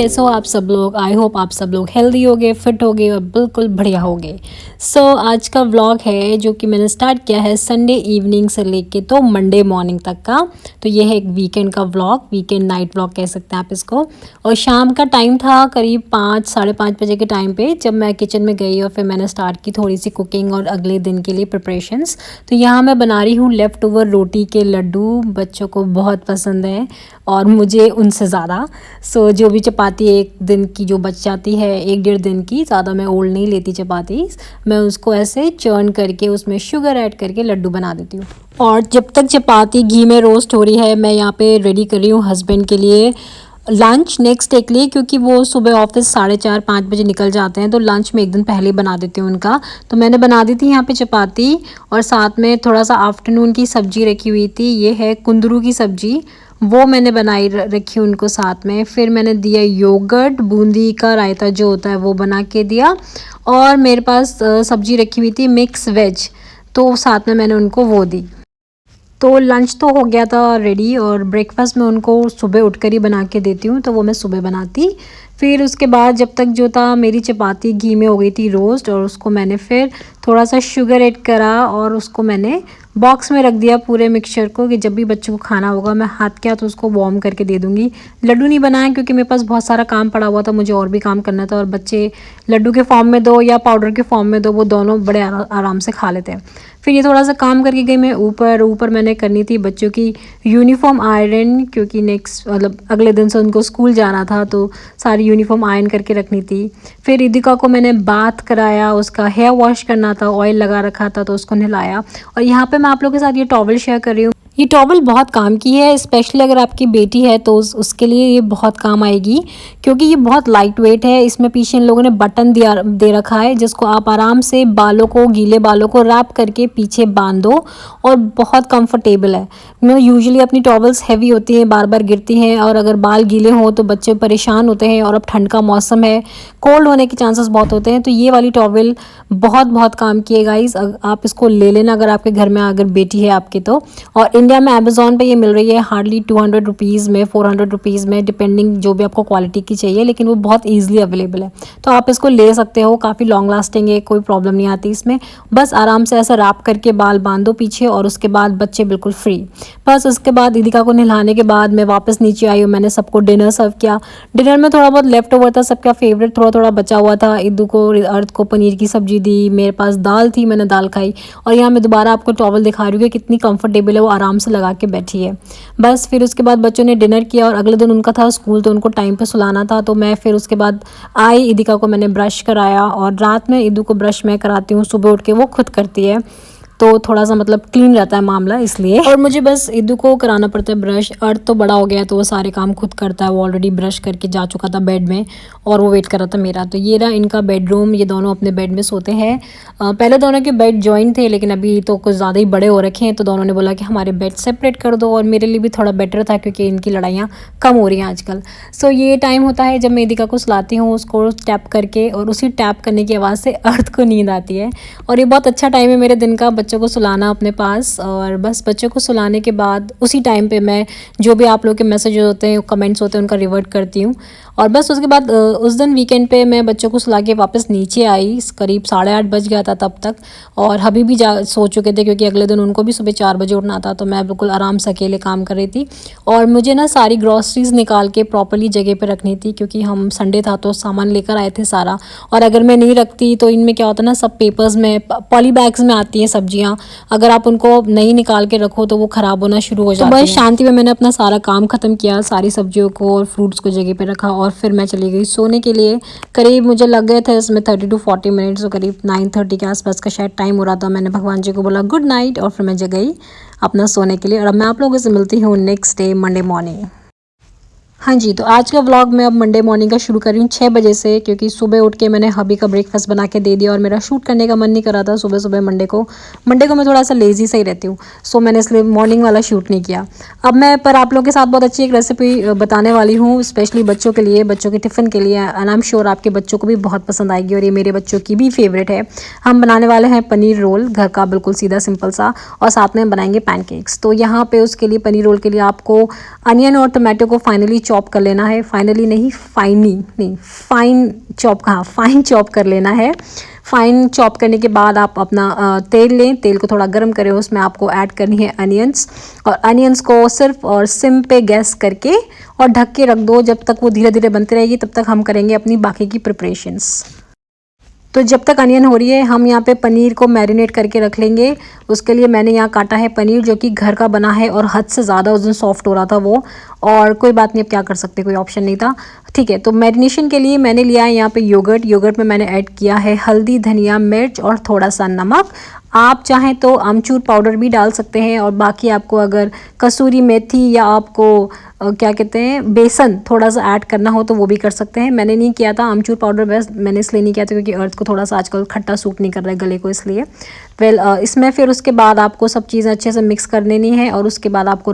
कैसे हो आप सब लोग। आई होप आप सब लोग हेल्दी होगे, फिट होगे और बिल्कुल बढ़िया होगे। आज का व्लॉग है जो कि मैंने स्टार्ट किया है संडे इवनिंग से लेके तो मंडे मॉर्निंग तक का। तो ये है एक वीकेंड का व्लॉग, वीकेंड नाइट व्लॉग कह सकते हैं आप इसको। और शाम का टाइम था करीब 5 साढ़े 5 बजे के टाइम पे जब मैं किचन में गई और फिर मैंने स्टार्ट की थोड़ी सी कुकिंग और अगले दिन के लिए प्रिपरेशंस। तो यहाँ मैं बना रही हूँ लेफ़्ट ओवर रोटी के लड्डू। बच्चों को बहुत पसंद है और मुझे उनसे ज़्यादा। जो भी चपाती एक दिन की जो बच जाती है, 1-1.5 दिन की, ज़्यादा मैं ओल्ड नहीं लेती चपाती, मैं उसको ऐसे चर्न करके उसमें शुगर ऐड करके लड्डू बना देती हूँ। और जब तक चपाती घी में रोस्ट हो रही है मैं यहाँ पे रेडी कर रही हूँ हस्बैंड के लिए लंच नेक्स्ट डे के लिए, क्योंकि वो सुबह ऑफिस 4:30-5 बजे निकल जाते हैं। तो लंच में एक दिन पहले बना देती हूँ उनका। तो मैंने बना दी थी यहाँ पे चपाती और साथ में थोड़ा सा आफ्टरनून की सब्जी रखी हुई थी। ये है कुंदरू की सब्जी, वो मैंने बनाई रखी उनको साथ में। फिर मैंने दिया योगर्ट, बूंदी का रायता जो होता है वो बना के दिया। और मेरे पास सब्जी रखी हुई थी मिक्स वेज, तो साथ में मैंने उनको वो दी। तो लंच तो हो गया था रेडी और ब्रेकफास्ट में उनको सुबह उठकर ही बना के देती हूँ, तो वो मैं सुबह बनाती। फिर उसके बाद जब तक जो था मेरी चपाती घी में हो गई थी रोस्ट, और उसको मैंने फिर थोड़ा सा शुगर ऐड करा और उसको मैंने बॉक्स में रख दिया पूरे मिक्सचर को, कि जब भी बच्चों को खाना होगा मैं हाथ के हाथ उसको वार्म करके दे दूँगी। लड्डू नहीं बनाए क्योंकि मेरे पास बहुत सारा काम पड़ा हुआ था, मुझे और भी काम करना था। और बच्चे लड्डू के फॉर्म में दो या पाउडर के फॉर्म में दो, वो दोनों बड़े आराम से खा लेते हैं। फिर ये थोड़ा सा काम करके गई मैं ऊपर मैंने करनी थी बच्चों की यूनिफॉर्म आयरन, क्योंकि नेक्स्ट मतलब अगले दिन से उनको स्कूल जाना था, तो सारी यूनिफॉर्म आयरन करके रखनी थी। फिर इदिका को मैंने बाथ कराया, उसका हेयर वॉश करना था, ऑयल लगा रखा था तो उसको नहलाया। और यहाँ पे मैं आप लोगों के साथ ये टॉवल शेयर कर रही हूँ। ये टॉवल बहुत काम की है, स्पेशली अगर आपकी बेटी है तो उसके लिए ये बहुत काम आएगी, क्योंकि ये बहुत लाइट वेट है। इसमें पीछे इन लोगों ने बटन दे रखा है जिसको आप आराम से बालों को, गीले बालों को रैप करके पीछे बांध दो, और बहुत कंफर्टेबल है। यूजुअली अपनी टॉवल्स हैवी होती हैं, बार बार गिरती हैं, और अगर बाल गीले हों तो बच्चे परेशान होते हैं। और अब ठंड का मौसम है, कोल्ड होने के चांसेस बहुत होते हैं। तो ये वाली टॉवल बहुत काम की है गाइज, आप इसको ले लेना अगर आपके घर में अगर बेटी है आपके तो। और इंडिया में अमेज़ॉन पे ये मिल रही है हार्डली 200 रुपीज़ में, 400 रुपीज़ में, डिपेंडिंग जो भी आपको क्वालिटी की चाहिए, लेकिन वो बहुत ईजिली अवेलेबल है। तो आप इसको ले सकते हो, काफ़ी लॉन्ग लास्टिंग है, कोई प्रॉब्लम नहीं आती इसमें। बस आराम से ऐसा रैप करके बाल बांध दो पीछे, और उसके बाद बच्चे बिल्कुल फ्री। बस उसके बाद इदिका को नहलाने के बाद मैं वापस नीचे आई और मैंने सबको डिनर सर्व किया। डिनर में थोड़ा बहुत लेफ्ट ओवर था, सबका फेवरेट थोड़ा बचा हुआ था। इद्दू को, अर्थ को पनीर की सब्जी दी, मेरे पास दाल थी, मैंने दाल खाई। और यहाँ मैं दोबारा आपको टॉवल दिखा रही हूँ कि कितनी कंफर्टेबल है, वो आराम से लगा के बैठी है। बस फिर उसके बाद बच्चों ने डिनर किया और अगले दिन उनका था स्कूल, तो उनको टाइम पे सुलाना था। तो मैं फिर उसके बाद आई, इदिका को मैंने ब्रश कराया, और रात में इद्दू को ब्रश मैं कराती हूँ, सुबह उठ के वो खुद करती है, तो थोड़ा सा मतलब क्लीन रहता है मामला इसलिए। और मुझे बस इद्दू को कराना पड़ता है ब्रश। अर्थ तो बड़ा हो गया है तो वो सारे काम खुद करता है, वो ऑलरेडी ब्रश करके जा चुका था बेड में और वो वेट कर रहा था मेरा। तो ये रहा इनका बेडरूम, ये दोनों अपने बेड में सोते हैं। पहले दोनों के बेड जॉइंट थे, लेकिन अभी तो कुछ ज़्यादा ही बड़े हो रखे हैं, तो दोनों ने बोला कि हमारे बेड सेपरेट कर दो, और मेरे लिए भी थोड़ा बेटर था क्योंकि इनकी लड़ाइयाँ कम हो रही हैं आजकल। ये टाइम होता है जब मैं इदिका को सुलाती हूँ, उसको टैप करके, और उसी टैप करने की आवाज़ से अर्थ को नींद आती है। और ये बहुत अच्छा टाइम है मेरे दिन का, बच्चों को सुलाना अपने पास। और बस बच्चों को सुलाने के बाद उसी टाइम पे मैं जो भी आप लोग के मैसेज होते हैं, कमेंट्स होते हैं, उनका रिवर्ट करती हूँ। और बस उसके बाद उस दिन वीकेंड पे मैं बच्चों को सुला के वापस नीचे आई, करीब 8:30 बज गया था तब तक। और हबी भी सो चुके थे क्योंकि अगले दिन उनको भी सुबह 4 बजे उठना था। तो मैं बिल्कुल आराम से अकेले काम कर रही थी, और मुझे ना सारी ग्रॉसरीज निकाल के प्रॉपर्ली जगह पे रखनी थी, क्योंकि हम संडे था तो सामान लेकर आए थे सारा। और अगर मैं नहीं रखती तो इनमें क्या होता है ना, सब पेपर्स में, पॉली बैग्स में आती हैं सब्जियाँ, अगर आप उनको नहीं निकाल के रखो तो वो ख़राब होना शुरू हो जाती है। तो बस शांति में मैंने अपना सारा काम ख़त्म किया, सारी सब्जियों को और फ्रूट्स को जगह पे रखा, और फिर मैं चली गई सोने के लिए। करीब मुझे लग गए थे इसमें 30 to 40 मिनट्स, तो करीब 9:30 के आसपास का शायद टाइम हो रहा था। मैंने भगवान जी को बोला गुड नाइट, और फिर मैं जग गई अपना सोने के लिए। और अब मैं आप लोगों से मिलती हूँ नेक्स्ट डे मंडे मॉर्निंग। हाँ जी, तो आज का व्लॉग मैं अब मंडे मॉर्निंग का शुरू कर रही हूँ 6 बजे से, क्योंकि सुबह उठ के मैंने हबी का ब्रेकफास्ट बना के दे दिया, और मेरा शूट करने का मन नहीं कर रहा था सुबह मंडे को मैं थोड़ा सा लेजी सही रहती हूँ, मैंने इसलिए मॉर्निंग वाला शूट नहीं किया। अब मैं पर आप लोगों के साथ बहुत अच्छी एक रेसिपी बताने वाली हूँ, स्पेशली बच्चों के लिए, बच्चों के टिफ़िन के लिए, एंड आई एम श्योर आपके बच्चों को भी बहुत पसंद आएगी, और ये मेरे बच्चों की भी फेवरेट है। हम बनाने वाले हैं पनीर रोल, घर का बिल्कुल सीधा सिंपल सा, और साथ में बनाएंगे पैनकेक्स। तो यहाँ पे उसके लिए पनीर रोल के लिए आपको अनियन और टमाटो को फाइनली चॉप कर लेना है, फाइनली नहीं फाइन चॉप, कहाँ फाइन चॉप कर लेना है। फाइन चॉप करने के बाद आप अपना तेल लें, तेल को थोड़ा गर्म करें, उसमें आपको ऐड करनी है अनियंस, और अनियंस को सिर्फ और सिम पे गैस करके और ढक के रख दो। जब तक वो धीरे धीरे बनती रहेगी तब तक हम करेंगे अपनी बाकी की प्रिपरेशंस। तो जब तक अनियन हो रही है हम यहाँ पे पनीर को मैरिनेट करके रख लेंगे। उसके लिए मैंने यहाँ काटा है पनीर, जो कि घर का बना है और हद से ज़्यादा उस दिन सॉफ्ट हो रहा था वो, और कोई बात नहीं, अब क्या कर सकते, कोई ऑप्शन नहीं था। ठीक है, तो मैरिनेशन के लिए मैंने लिया है यहाँ पे योगर्ट में मैंने ऐड किया है हल्दी, धनिया, मिर्च और थोड़ा सा नमक। आप चाहें तो आमचूर पाउडर भी डाल सकते हैं, और बाकी आपको अगर कसूरी मेथी या आपको क्या कहते हैं बेसन थोड़ा सा ऐड करना हो तो वो भी कर सकते हैं। मैंने नहीं किया था आमचूर पाउडर, बस मैंने इसलिए नहीं किया था क्योंकि अर्थ को थोड़ा सा आजकल खट्टा सूट नहीं कर रहा है गले को, इसलिए। इसमें फिर उसके बाद आपको सब चीज़ें अच्छे से मिक्स कर लेनी है, और उसके बाद आपको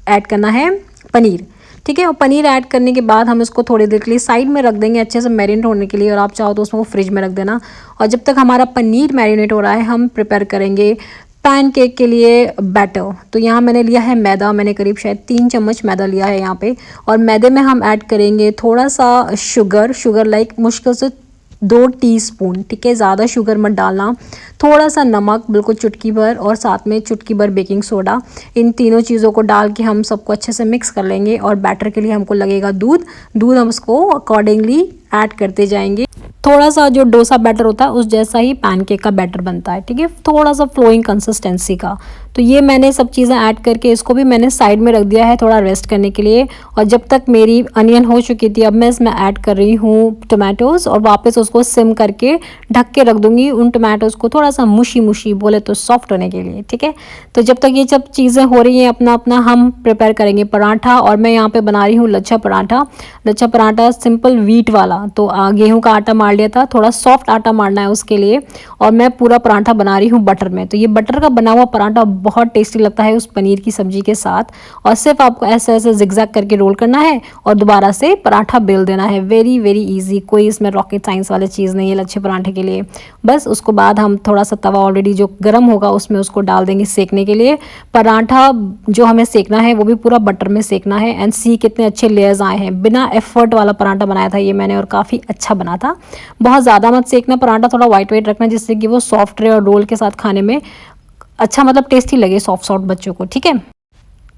ऐड करना है पनीर। ठीक है, और पनीर ऐड करने के बाद हम इसको थोड़ी देर के लिए साइड में रख देंगे अच्छे से मैरिनेट होने के लिए, और आप चाहो तो उसको फ्रिज में रख देना। और जब तक हमारा पनीर मैरिनेट हो रहा है हम प्रिपेयर करेंगे पैनकेक के लिए बैटर। तो यहाँ मैंने लिया है मैदा, मैंने करीब शायद 3 चम्मच मैदा लिया है यहाँ पे, और मैदे में हम ऐड करेंगे थोड़ा सा शुगर लाइक मुश्किल से 2 टीस्पून। ठीक है, ज़्यादा शुगर मत डालना। थोड़ा सा नमक, बिल्कुल चुटकी भर, और साथ में चुटकी भर बेकिंग सोडा। इन तीनों चीज़ों को डाल के हम सबको अच्छे से मिक्स कर लेंगे। और बैटर के लिए हमको लगेगा दूध हम उसको अकॉर्डिंगली ऐड करते जाएंगे। थोड़ा सा जो डोसा बैटर होता है उस जैसा ही पैनकेक का बैटर बनता है। ठीक है, थोड़ा सा फ्लोइंग कंसिस्टेंसी का। तो ये मैंने सब चीज़ें ऐड करके इसको भी मैंने साइड में रख दिया है थोड़ा रेस्ट करने के लिए। और जब तक मेरी अनियन हो चुकी थी, अब मैं इसमें ऐड कर रही हूँ टोमेटोज़, और वापस उसको सिम करके ढक के रख दूँगी उन टोमेटोज़ को थोड़ा सा मुशी बोले तो सॉफ्ट होने के लिए। ठीक है, तो जब तक ये सब चीज़ें हो रही हैं अपना अपना हम प्रिपेयर करेंगे पराठा। और मैं यहाँ पर बना रही हूँ लच्छा पराठा सिंपल व्हीट वाला। तो गेहूँ का आटा मार लिया था, थोड़ा सॉफ्ट आटा मारना है उसके लिए, और मैं पूरा पराठा बना रही हूँ बटर में। तो ये बटर का बना हुआ पराठा बहुत टेस्टी लगता है उस पनीर की सब्जी के साथ। और सिर्फ आपको ऐसे ऐसे जिगजैग करके रोल करना है और दोबारा से पराठा बेल देना है। वेरी वेरी इजी, कोई इसमें रॉकेट साइंस वाली चीज़ नहीं है लच्छे पराठे के लिए। बस उसको बाद हम थोड़ा सा तवा ऑलरेडी जो गर्म होगा उसमें उसको डाल देंगे सेकने के लिए। पराठा जो हमें सेकना है वो भी पूरा बटर में सेकना है। एंड सी कितने अच्छे लेयर्स आए हैं, बिना एफर्ट वाला पराठा बनाया था ये मैंने, और काफ़ी अच्छा बना था। बहुत ज़्यादा मत सेकना पराठा, थोड़ा वाइट रखना जिससे कि वो सॉफ्ट रहे और रोल के साथ खाने में अच्छा मतलब टेस्टी लगे सॉफ्ट बच्चों को। ठीक है,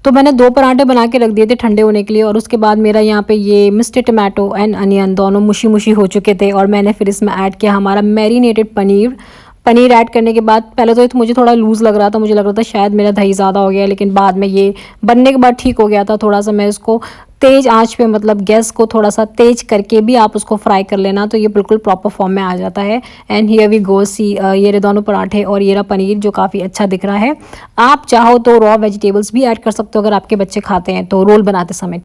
तो मैंने 2 पराठे बना के रख दिए थे ठंडे होने के लिए। और उसके बाद मेरा यहाँ पे ये मिस्टर टमाटो एंड अनियन दोनों मुशी हो चुके थे, और मैंने फिर इसमें ऐड किया हमारा मैरिनेटेड पनीर ऐड करने के बाद पहले तो मुझे थोड़ा लूज़ लग रहा था, मुझे लग रहा था शायद मेरा दही ज़्यादा हो गया, लेकिन बाद में ये बनने के बाद ठीक हो गया था। थोड़ा सा मैं इसको तेज़ आंच पे, मतलब गैस को थोड़ा सा तेज करके भी आप उसको फ्राई कर लेना, तो ये बिल्कुल प्रॉपर फॉर्म में आ जाता है। एंड हियर वी गो, सी ये रहे दोनों पराठे और ये रहा पनीर जो काफ़ी अच्छा दिख रहा है। आप चाहो तो रॉ वेजिटेबल्स भी ऐड कर सकते हो अगर आपके बच्चे खाते हैं तो, रोल बनाते समय।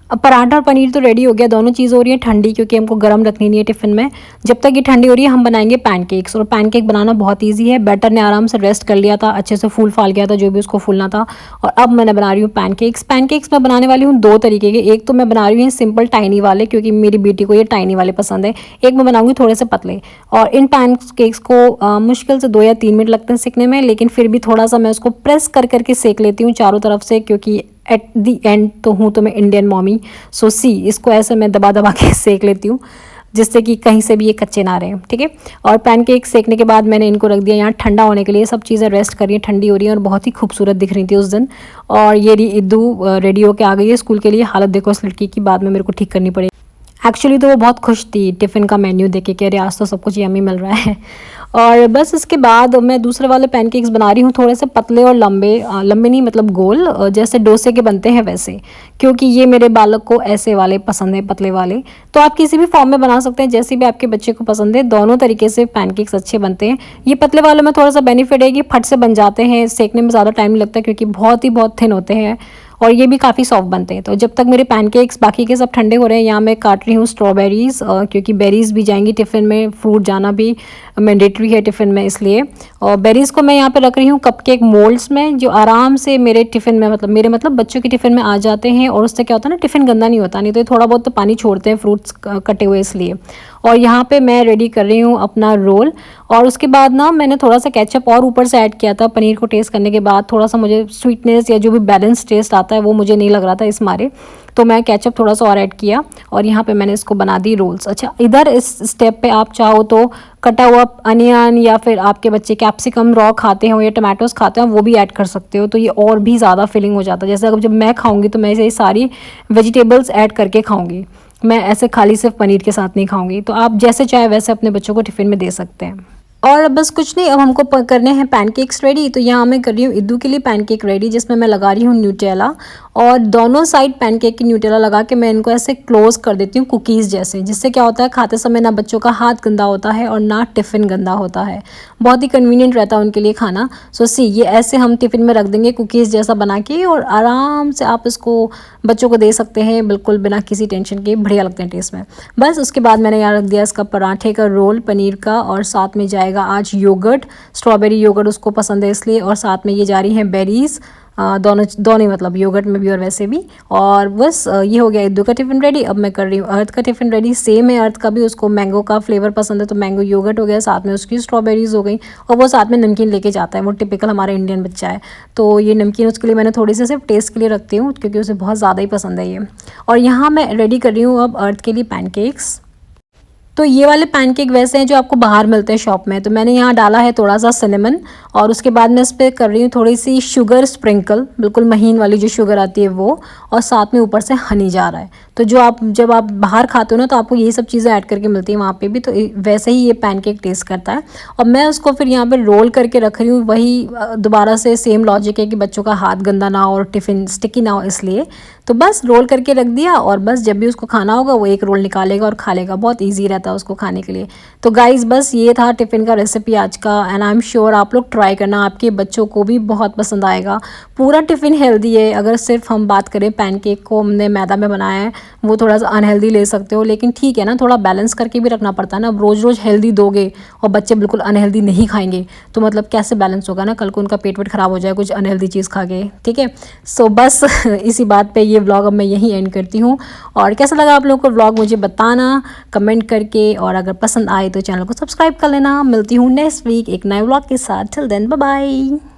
अब पराठा और पनीर तो रेडी हो गया, दोनों चीज़ हो रही है ठंडी क्योंकि हमको गर्म रखनी नहीं है टिफ़िन में। जब तक ये ठंडी हो रही है हम बनाएंगे पैनकेक्स, और पैनकेक बनाना बहुत इजी है। बैटर ने आराम से रेस्ट कर लिया था, अच्छे से फूल फाल गया था जो भी उसको फूलना था। और अब मैंने बना रही हूँ पैनकेक्स मैं बनाने वाली हूँ 2 तरीके के। एक तो मैं बना रही हूँ सिंपल टाइनी वाले, क्योंकि मेरी बेटी को ये टाइनी वाले पसंद है। एक मैं बनाऊँगी थोड़े से पतले, और इन पैनकेक्स को मुश्किल से 2 या 3 मिनट लगते हैं सेकने में, लेकिन फिर भी थोड़ा सा मैं उसको प्रेस करके सेक लेती हूँ चारों तरफ से, क्योंकि एट दी एंड तो हूँ तो मैं इंडियन मॉमी। सो सी इसको ऐसे मैं दबा के सेक लेती हूँ जिससे कि कहीं से भी ये कच्चे ना रहें। ठीक है, और पैनकेक सेकने के बाद मैंने इनको रख दिया यहाँ ठंडा होने के लिए। सब चीज़ें रेस्ट कर रही हैं, ठंडी हो रही हैं, और बहुत ही खूबसूरत दिख रही थी उस दिन। और ये इद्दू रेडी होके आ गई है स्कूल के लिए। हालत देखो इस लड़की की, बाद में मेरे को ठीक करनी पड़ेगी। एक्चुअली तो वो बहुत खुश थी टिफ़िन का मेन्यू देख के, अरे आज तो सब कुछ यम्मी मिल रहा है। और बस इसके बाद मैं दूसरे वाले पैनकेक्स बना रही हूँ, थोड़े से पतले और लंबे नहीं मतलब गोल, जैसे डोसे के बनते हैं वैसे, क्योंकि ये मेरे बालक को ऐसे वाले पसंद है, पतले वाले। तो आप किसी भी फॉर्म में बना सकते हैं, जैसे भी आपके बच्चे को पसंद है। दोनों तरीके से पैनकेक्स अच्छे बनते हैं। ये पतले वाले में थोड़ा सा बेनिफिट है कि फट से बन जाते हैं, सेकने में ज़्यादा टाइम नहीं लगता क्योंकि बहुत थिन होते हैं, और ये भी काफ़ी सॉफ्ट बनते हैं। तो जब तक मेरे पैनकेक्स बाकी के सब ठंडे हो रहे हैं, यहाँ मैं काट रही हूँ स्ट्रॉबेरीज़, क्योंकि बेरीज़ भी जाएंगी टिफ़िन में, फ्रूट जाना भी मैंडेटरी है टिफ़िन में इसलिए। और बेरीज़ को मैं यहाँ पे रख रही हूँ कपकेक मोल्ड्स में, जो आराम से मेरे टिफ़िन में मतलब बच्चों के टिफ़िन में आ जाते हैं। और उससे क्या होता है ना, टिफ़िन गंदा नहीं होता, नहीं तो थोड़ा बहुत तो पानी छोड़ते हैं फ्रूट्स कटे हुए इसलिए। और यहाँ पे मैं रेडी कर रही हूँ अपना रोल। और उसके बाद ना मैंने थोड़ा सा केचप और ऊपर से ऐड किया था पनीर को टेस्ट करने के बाद। थोड़ा सा मुझे स्वीटनेस या जो भी बैलेंस टेस्ट आता है वो मुझे नहीं लग रहा था इस मारे, तो मैं केचप थोड़ा सा और ऐड किया और यहाँ पे मैंने इसको बना दी रोल्स। अच्छा, इधर इस स्टेप पे आप चाहो तो कटा हुआ अनियन या फिर आपके बच्चे कैप्सिकम रॉ खाते हो या टमाटोज खाते हो वो भी ऐड कर सकते हो, तो ये और भी ज़्यादा फिलिंग हो जाता है। जैसे अब जब मैं खाऊंगी तो मैं इसे सारी वेजिटेबल्स ऐड करके खाऊंगी, मैं ऐसे खाली सिर्फ पनीर के साथ नहीं खाऊंगी। तो आप जैसे चाहे वैसे अपने बच्चों को टिफ़िन में दे सकते हैं। और बस कुछ नहीं, अब हमको करने हैं पैनकेक्स रेडी। तो यहाँ मैं कर रही हूँ इद्दू के लिए पैनकेक रेडी, जिसमें मैं लगा रही हूँ न्यूटेला, और दोनों साइड पैनकेक की न्यूटेला लगा के मैं इनको ऐसे क्लोज कर देती हूँ कुकीज़ जैसे, जिससे क्या होता है खाते समय ना बच्चों का हाथ गंदा होता है और ना टिफ़िन गंदा होता है, बहुत ही कन्वीनियंट रहता है उनके लिए खाना। सो सी ये ऐसे हम टिफ़िन में रख देंगे कुकीज़ जैसा बना के, और आराम से आप इसको बच्चों को दे सकते हैं बिल्कुल बिना किसी टेंशन के, बढ़िया लगते हैं टेस्ट में। बस उसके बाद मैंने यहाँ रख दिया इसका पराठे का रोल पनीर का, और साथ में जाएगा आज योगर्ट, स्ट्रॉबेरी योगर्ट उसको पसंद है इसलिए, और साथ में ये जा रही हैं बेरीज़, दोनों मतलब योगर्ट में भी और वैसे भी। और बस ये हो गया इद्दू का टिफ़िन रेडी। अब मैं कर रही हूँ अर्थ का टिफ़िन रेडी। सेम है, अर्थ का भी उसको मैंगो का फ्लेवर पसंद है तो मैंगो योगर्ट हो गया, साथ में उसकी स्ट्रॉबेरीज़ हो गई, और वो साथ में नमकीन लेके जाता है, वो टिपिकल हमारा इंडियन बच्चा है। तो ये नमकीन उसके लिए मैंने थोड़ी सी सिर्फ टेस्ट के लिए रखती हूँ क्योंकि उसे बहुत ज़्यादा ही पसंद है ये। और यहाँ मैं रेडी कर रही हूँ अब अर्थ के लिए पैनकेक्स। तो ये वाले पैनकेक वैसे हैं जो आपको बाहर मिलते हैं शॉप में, तो मैंने यहाँ डाला है थोड़ा सा सिनेमन, और उसके बाद मैं इस पर कर रही हूँ थोड़ी सी शुगर स्प्रिंकल, बिल्कुल महीन वाली जो शुगर आती है वो, और साथ में ऊपर से हनी जा रहा है। तो जो आप जब आप बाहर खाते हो ना तो आपको यही सब चीज़ें ऐड करके मिलती हैं वहाँ पे भी, तो वैसे ही ये पैनकेक टेस्ट करता है। और मैं उसको फिर यहाँ पर रोल करके रख रही हूँ, वही दोबारा से सेम लॉजिक है कि बच्चों का हाथ गंदा ना हो और टिफ़िन स्टिकी ना हो इसलिए। तो बस रोल करके रख दिया, और बस जब भी उसको खाना होगा वो एक रोल निकालेगा और खा लेगा, बहुत ईजी रहता है उसको खाने के लिए। तो गाइज़ बस ये था टिफ़िन का रेसिपी आज का, एंड आई एम श्योर आप लोग ट्राई करना, आपके बच्चों को भी बहुत पसंद आएगा। पूरा टिफ़िन हेल्दी है, अगर सिर्फ हम बात करें पैनकेक को हमने मैदा में बनाया है वो थोड़ा सा अनहेल्दी ले सकते हो, लेकिन ठीक है ना, थोड़ा बैलेंस करके भी रखना पड़ता है ना। अब रोज़ रोज़ हेल्दी दोगे और बच्चे बिल्कुल अनहेल्दी नहीं खाएंगे तो मतलब कैसे बैलेंस होगा ना, कल को उनका पेट वेट खराब हो जाए कुछ अनहेल्दी चीज़ खा के, ठीक है। सो बस इसी बात पे ये व्लॉग अब मैं यहीं एंड करती हूँ। और कैसा लगा आप लोगों को व्लॉग मुझे बताना कमेंट करके, और अगर पसंद आए तो चैनल को सब्सक्राइब कर लेना। मिलती हूँ नेक्स्ट वीक एक नए व्लॉग के साथ। Till then bye bye.